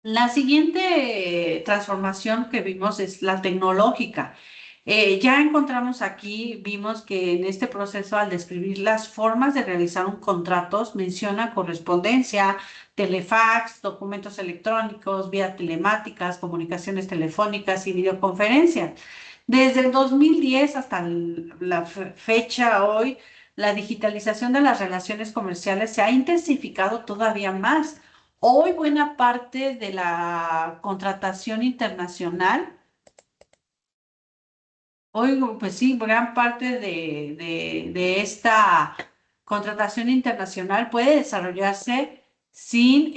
La siguiente transformación que vimos es la tecnológica. Ya encontramos aquí, vimos que en este proceso, al describir las formas de realizar un contrato, menciona correspondencia, telefax, documentos electrónicos, vía telemáticas, comunicaciones telefónicas y videoconferencias. Desde el 2010 hasta la fecha hoy, la digitalización de las relaciones comerciales se ha intensificado todavía más. Hoy buena parte de la contratación internacional, hoy pues sí, gran parte de esta contratación internacional puede desarrollarse sin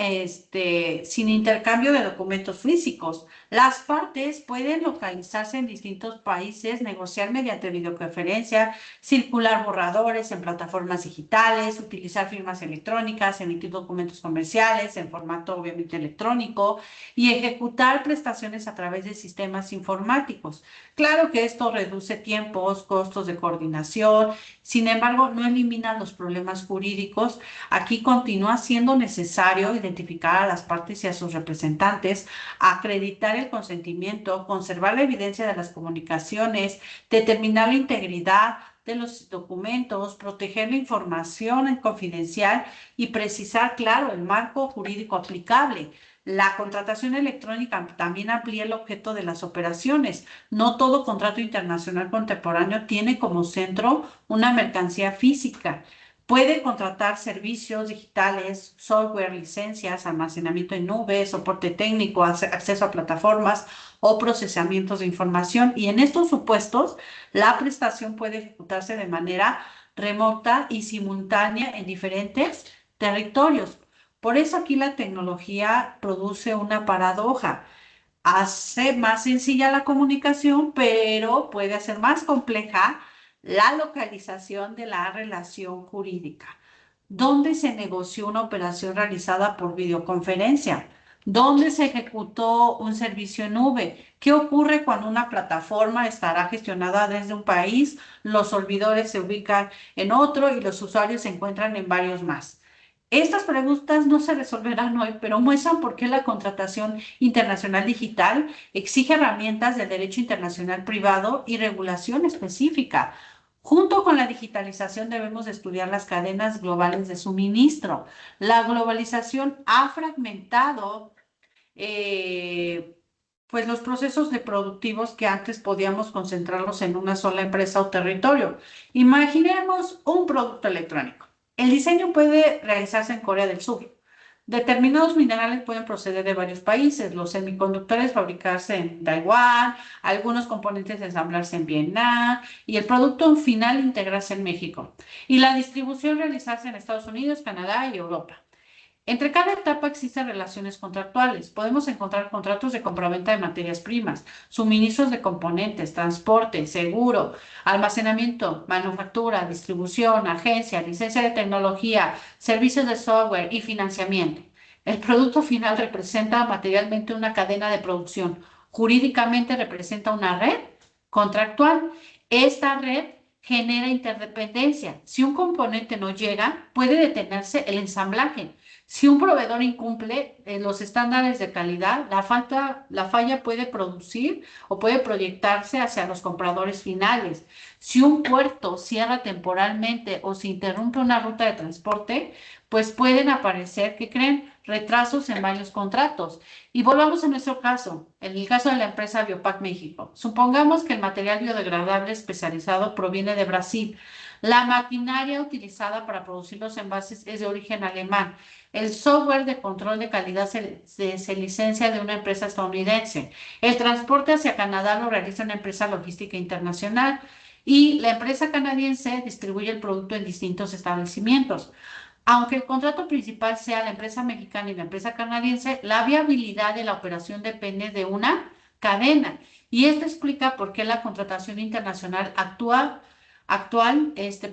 intercambio de documentos físicos. Las partes pueden localizarse en distintos países, negociar mediante videoconferencia, circular borradores en plataformas digitales, utilizar firmas electrónicas, emitir documentos comerciales en formato obviamente electrónico y ejecutar prestaciones a través de sistemas informáticos. Claro que esto reduce tiempos, costos de coordinación, sin embargo, no elimina los problemas jurídicos. Aquí continúa siendo necesario identificar a las partes y a sus representantes, acreditar el consentimiento, conservar la evidencia de las comunicaciones, determinar la integridad de los documentos, proteger la información confidencial y precisar, claro, el marco jurídico aplicable. La contratación electrónica también amplía el objeto de las operaciones. No todo contrato internacional contemporáneo tiene como centro una mercancía física. Puede contratar servicios digitales, software, licencias, almacenamiento en nube, soporte técnico, acceso a plataformas o procesamientos de información. Y en estos supuestos, la prestación puede ejecutarse de manera remota y simultánea en diferentes territorios. Por eso aquí la tecnología produce una paradoja. Hace más sencilla la comunicación, pero puede hacer más compleja la localización de la relación jurídica. ¿Dónde se negoció una operación realizada por videoconferencia? ¿Dónde se ejecutó un servicio en nube? ¿Qué ocurre cuando una plataforma estará gestionada desde un país, los servidores se ubican en otro y los usuarios se encuentran en varios más? Estas preguntas no se resolverán hoy, pero muestran por qué la contratación internacional digital exige herramientas de derecho internacional privado y regulación específica. Junto con la digitalización debemos estudiar las cadenas globales de suministro. La globalización ha fragmentado eh, pues los procesos de productivos que antes podíamos concentrarlos en una sola empresa o territorio. Imaginemos un producto electrónico. El diseño puede realizarse en Corea del Sur, Determinados minerales pueden proceder de varios países, los semiconductores fabricarse en Taiwán, algunos componentes ensamblarse en Vietnam y el producto final integrarse en México. Y la distribución realizarse en Estados Unidos, Canadá y Europa. Entre cada etapa existen relaciones contractuales. Podemos encontrar contratos de compraventa de materias primas, suministros de componentes, transporte, seguro, almacenamiento, manufactura, distribución, agencia, licencia de tecnología, servicios de software y financiamiento. El producto final representa materialmente una cadena de producción. Jurídicamente representa una red contractual. Esta red genera interdependencia. Si un componente no llega, puede detenerse el ensamblaje. Si un proveedor incumple los estándares de calidad, la falla puede producir o puede proyectarse hacia los compradores finales. Si un puerto cierra temporalmente o se interrumpe una ruta de transporte, pues pueden aparecer, ¿qué creen? Retrasos en varios contratos. Y volvamos a nuestro caso, en el caso de la empresa Biopac México. Supongamos que el material biodegradable especializado proviene de Brasil. La maquinaria utilizada para producir los envases es de origen alemán. El software de control de calidad se licencia de una empresa estadounidense. El transporte hacia Canadá lo realiza una empresa logística internacional y la empresa canadiense distribuye el producto en distintos establecimientos. Aunque el contrato principal sea la empresa mexicana y la empresa canadiense, la viabilidad de la operación depende de una cadena. Y esto explica por qué la contratación internacional actual,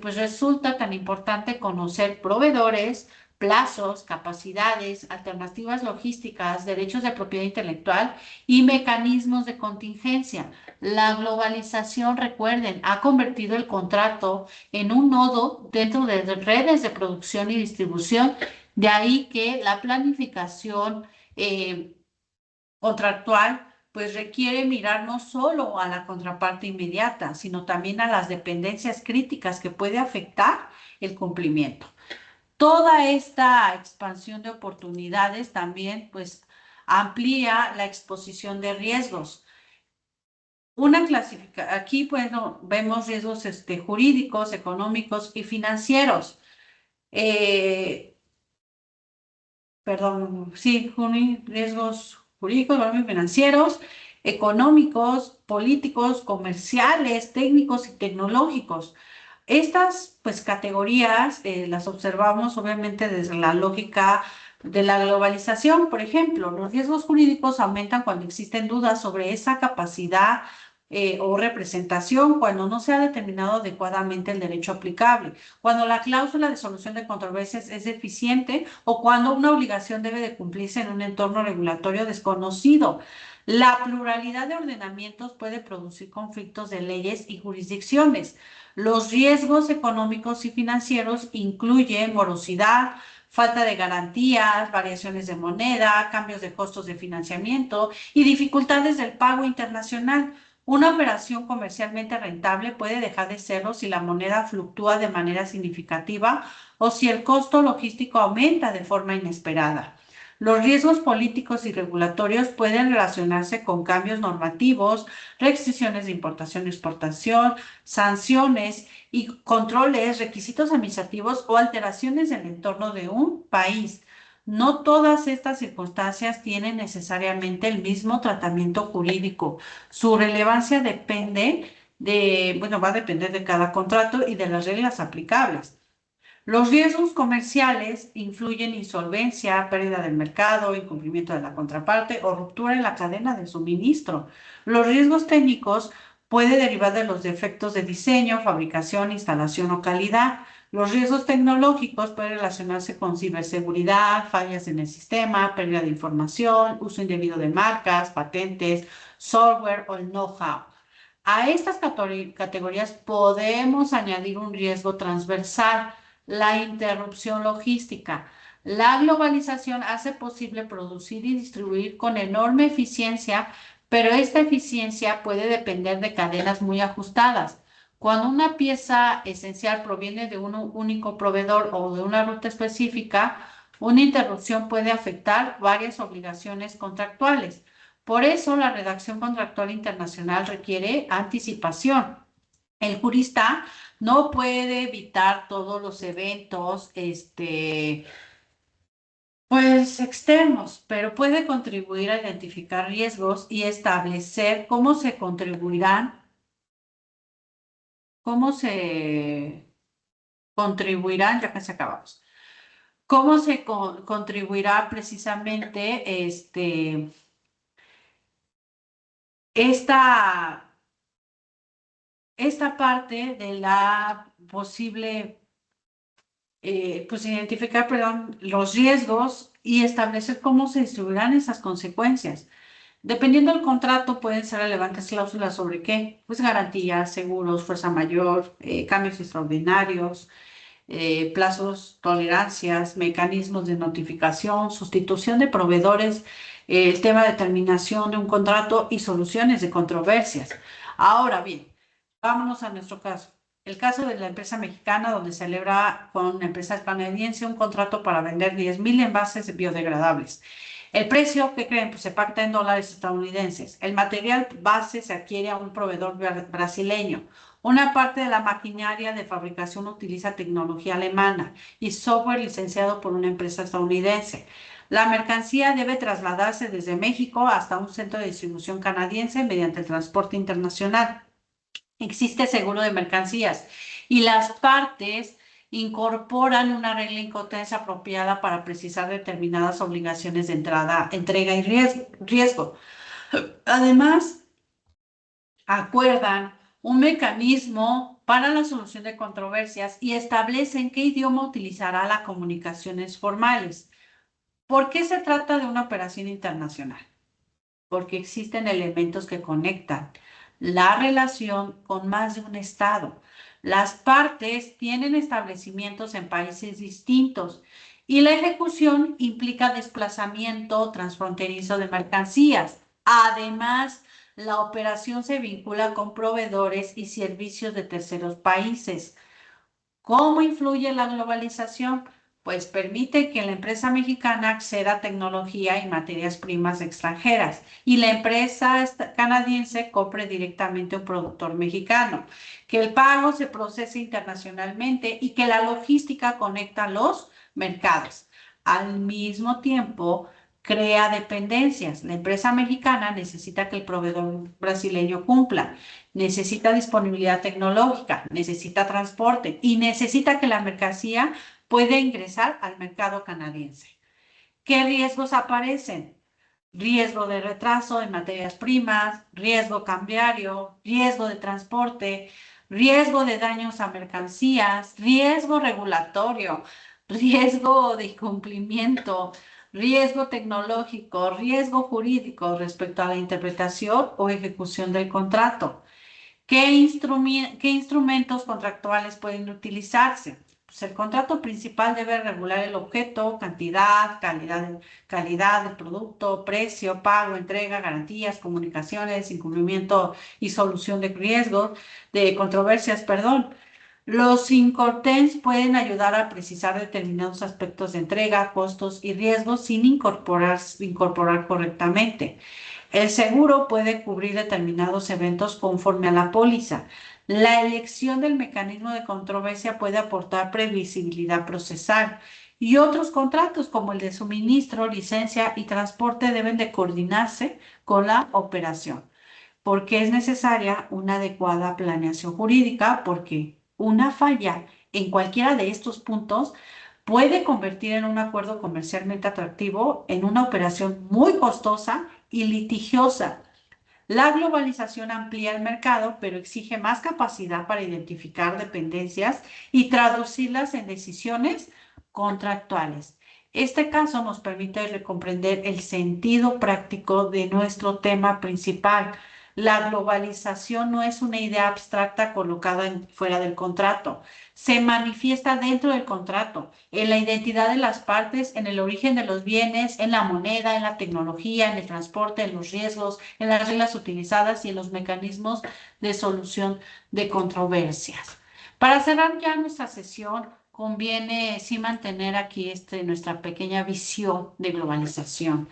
pues resulta tan importante conocer proveedores, plazos, capacidades, alternativas logísticas, derechos de propiedad intelectual y mecanismos de contingencia. La globalización, recuerden, ha convertido el contrato en un nodo dentro de redes de producción y distribución. De ahí que la planificación contractual pues requiere mirar no solo a la contraparte inmediata, sino también a las dependencias críticas que puede afectar el cumplimiento. Toda esta expansión de oportunidades también pues amplía la exposición de riesgos. Aquí bueno, vemos riesgos jurídicos, económicos y financieros. Eh, sí, riesgos jurídicos, financieros, económicos, políticos, comerciales, técnicos y tecnológicos. Estas, pues, categorías las observamos obviamente desde la lógica de la globalización. Por ejemplo, los riesgos jurídicos aumentan cuando existen dudas sobre esa capacidad o representación, cuando no se ha determinado adecuadamente el derecho aplicable, cuando la cláusula de solución de controversias es deficiente o cuando una obligación debe de cumplirse en un entorno regulatorio desconocido. La pluralidad de ordenamientos puede producir conflictos de leyes y jurisdicciones. Los riesgos económicos y financieros incluyen morosidad, falta de garantías, variaciones de moneda, cambios de costos de financiamiento y dificultades del pago internacional. Una operación comercialmente rentable puede dejar de serlo si la moneda fluctúa de manera significativa o si el costo logístico aumenta de forma inesperada. Los riesgos políticos y regulatorios pueden relacionarse con cambios normativos, restricciones de importación y exportación, sanciones y controles, requisitos administrativos o alteraciones del entorno de un país. No todas estas circunstancias tienen necesariamente el mismo tratamiento jurídico. Su relevancia va a depender de cada contrato y de las reglas aplicables. Los riesgos comerciales influyen insolvencia, pérdida del mercado, incumplimiento de la contraparte o ruptura en la cadena de suministro. Los riesgos técnicos pueden derivar de los defectos de diseño, fabricación, instalación o calidad. Los riesgos tecnológicos pueden relacionarse con ciberseguridad, fallas en el sistema, pérdida de información, uso indebido de marcas, patentes, software o el know-how. A estas categorías podemos añadir un riesgo transversal, la interrupción logística. La globalización hace posible producir y distribuir con enorme eficiencia, pero esta eficiencia puede depender de cadenas muy ajustadas. Cuando una pieza esencial proviene de un único proveedor o de una ruta específica, una interrupción puede afectar varias obligaciones contractuales. Por eso, la redacción contractual internacional requiere anticipación. El jurista no puede evitar todos los eventos Pues externos, pero puede contribuir a identificar riesgos y establecer cómo se contribuirán, cómo se contribuirán, ya casi acabamos, cómo se contribuirá precisamente esta, esta parte de la posible, pues identificar, perdón, los riesgos y establecer cómo se distribuirán esas consecuencias. Dependiendo del contrato, pueden ser relevantes cláusulas sobre qué, pues garantías, seguros, fuerza mayor, cambios extraordinarios, plazos, tolerancias, mecanismos de notificación, sustitución de proveedores, el tema de terminación de un contrato y soluciones de controversias. Ahora bien, vámonos a nuestro caso. El caso de la empresa mexicana, donde celebra con una empresa canadiense un contrato para vender 10,000 envases biodegradables. El precio, ¿qué creen? Pues se pacta en dólares estadounidenses. El material base se adquiere a un proveedor brasileño. Una parte de la maquinaria de fabricación utiliza tecnología alemana y software licenciado por una empresa estadounidense. La mercancía debe trasladarse desde México hasta un centro de distribución canadiense mediante el transporte internacional. Existe seguro de mercancías y las partes incorporan una regla incoterms apropiada para precisar determinadas obligaciones de entrada, entrega y riesgo. Además, acuerdan un mecanismo para la solución de controversias y establecen qué idioma utilizará las comunicaciones formales. ¿Por qué se trata de una operación internacional? Porque existen elementos que conectan la relación con más de un estado. Las partes tienen establecimientos en países distintos y la ejecución implica desplazamiento transfronterizo de mercancías. Además, la operación se vincula con proveedores y servicios de terceros países. ¿Cómo influye la globalización? Pues permite que la empresa mexicana acceda a tecnología y materias primas extranjeras y la empresa canadiense compre directamente a un productor mexicano, que el pago se procese internacionalmente y que la logística conecta los mercados. Al mismo tiempo, crea dependencias. La empresa mexicana necesita que el proveedor brasileño cumpla, necesita disponibilidad tecnológica, necesita transporte y necesita que la mercancía pueda ingresar al mercado canadiense. ¿Qué riesgos aparecen? Riesgo de retraso en materias primas, riesgo cambiario, riesgo de transporte, riesgo de daños a mercancías, riesgo regulatorio, riesgo de incumplimiento, riesgo tecnológico, riesgo jurídico respecto a la interpretación o ejecución del contrato. ¿Qué instrumentos contractuales pueden utilizarse? Pues el contrato principal debe regular el objeto, cantidad, calidad del producto, precio, pago, entrega, garantías, comunicaciones, incumplimiento y solución de riesgos, de controversias, perdón. Los incortens pueden ayudar a precisar determinados aspectos de entrega, costos y riesgos sin incorporar correctamente. El seguro puede cubrir determinados eventos conforme a la póliza. La elección del mecanismo de controversia puede aportar previsibilidad procesal y otros contratos como el de suministro, licencia y transporte deben de coordinarse con la operación porque es necesaria una adecuada planeación jurídica, porque una falla en cualquiera de estos puntos puede convertir en un acuerdo comercialmente atractivo en una operación muy costosa y litigiosa. La globalización amplía el mercado, pero exige más capacidad para identificar dependencias y traducirlas en decisiones contractuales. Este caso nos permite comprender el sentido práctico de nuestro tema principal. La globalización no es una idea abstracta colocada fuera del contrato. Se manifiesta dentro del contrato, en la identidad de las partes, en el origen de los bienes, en la moneda, en la tecnología, en el transporte, en los riesgos, en las reglas utilizadas y en los mecanismos de solución de controversias. Para cerrar ya nuestra sesión, conviene sí mantener aquí nuestra pequeña visión de globalización.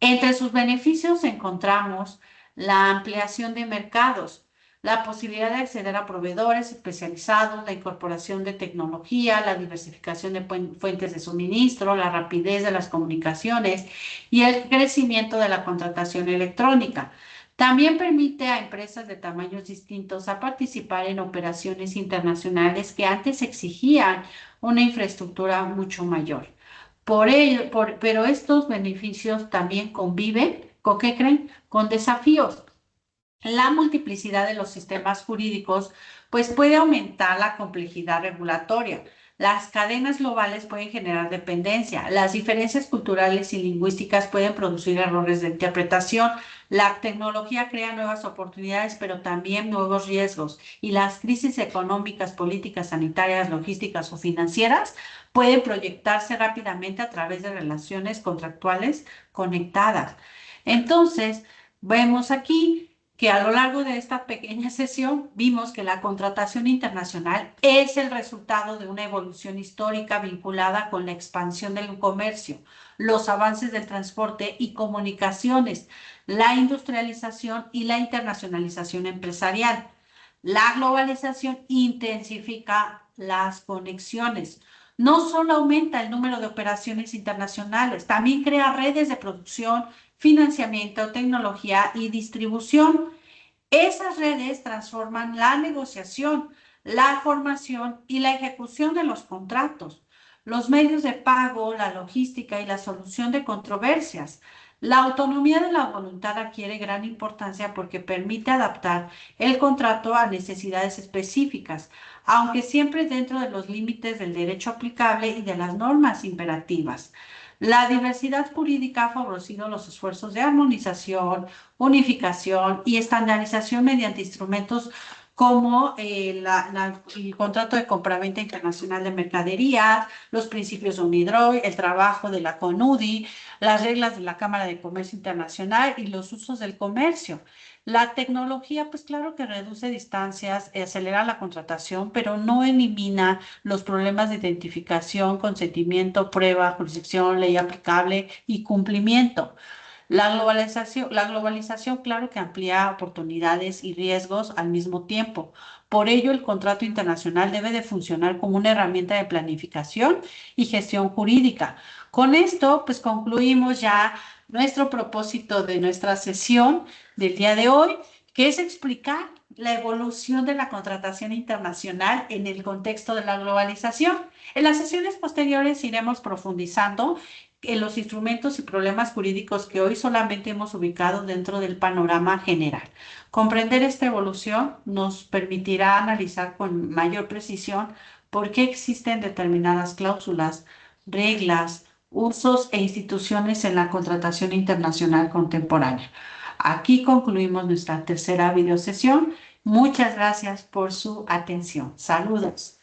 Entre sus beneficios encontramos la ampliación de mercados. la posibilidad de acceder a proveedores especializados, la incorporación de tecnología, la diversificación de fuentes de suministro, la rapidez de las comunicaciones y el crecimiento de la contratación electrónica. También permite a empresas de tamaños distintos a participar en operaciones internacionales que antes exigían una infraestructura mucho mayor. Por ello, pero estos beneficios también conviven, ¿con qué creen? Con desafíos. La multiplicidad de los sistemas jurídicos pues puede aumentar la complejidad regulatoria. Las cadenas globales pueden generar dependencia. Las diferencias culturales y lingüísticas pueden producir errores de interpretación. La tecnología crea nuevas oportunidades, pero también nuevos riesgos. Y las crisis económicas, políticas, sanitarias, logísticas o financieras pueden proyectarse rápidamente a través de relaciones contractuales conectadas. Entonces, vemos aquí que a lo largo de esta pequeña sesión vimos que la contratación internacional es el resultado de una evolución histórica vinculada con la expansión del comercio, los avances del transporte y comunicaciones, la industrialización y la internacionalización empresarial. La globalización intensifica las conexiones. No solo aumenta el número de operaciones internacionales, también crea redes de producción, financiamiento, tecnología y distribución. Esas redes transforman la negociación, la formación y la ejecución de los contratos, los medios de pago, la logística y la solución de controversias. La autonomía de la voluntad adquiere gran importancia porque permite adaptar el contrato a necesidades específicas, aunque siempre dentro de los límites del derecho aplicable y de las normas imperativas. La diversidad jurídica ha favorecido los esfuerzos de armonización, unificación y estandarización mediante instrumentos como el contrato de compraventa internacional de mercaderías, los principios de UNIDROIT, el trabajo de la CONUDI, las reglas de la Cámara de Comercio Internacional y los usos del comercio. La tecnología, pues claro que reduce distancias, acelera la contratación, pero no elimina los problemas de identificación, consentimiento, prueba, jurisdicción, ley aplicable y cumplimiento. La globalización, claro que amplía oportunidades y riesgos al mismo tiempo. Por ello, el contrato internacional debe de funcionar como una herramienta de planificación y gestión jurídica. Con esto, pues concluimos ya nuestro propósito de nuestra sesión del día de hoy, que es explicar la evolución de la contratación internacional en el contexto de la globalización. En las sesiones posteriores iremos profundizando en los instrumentos y problemas jurídicos que hoy solamente hemos ubicado dentro del panorama general. Comprender esta evolución nos permitirá analizar con mayor precisión por qué existen determinadas cláusulas, reglas, usos e instituciones en la contratación internacional contemporánea. Aquí concluimos nuestra tercera videosesión. Muchas gracias por su atención. Saludos.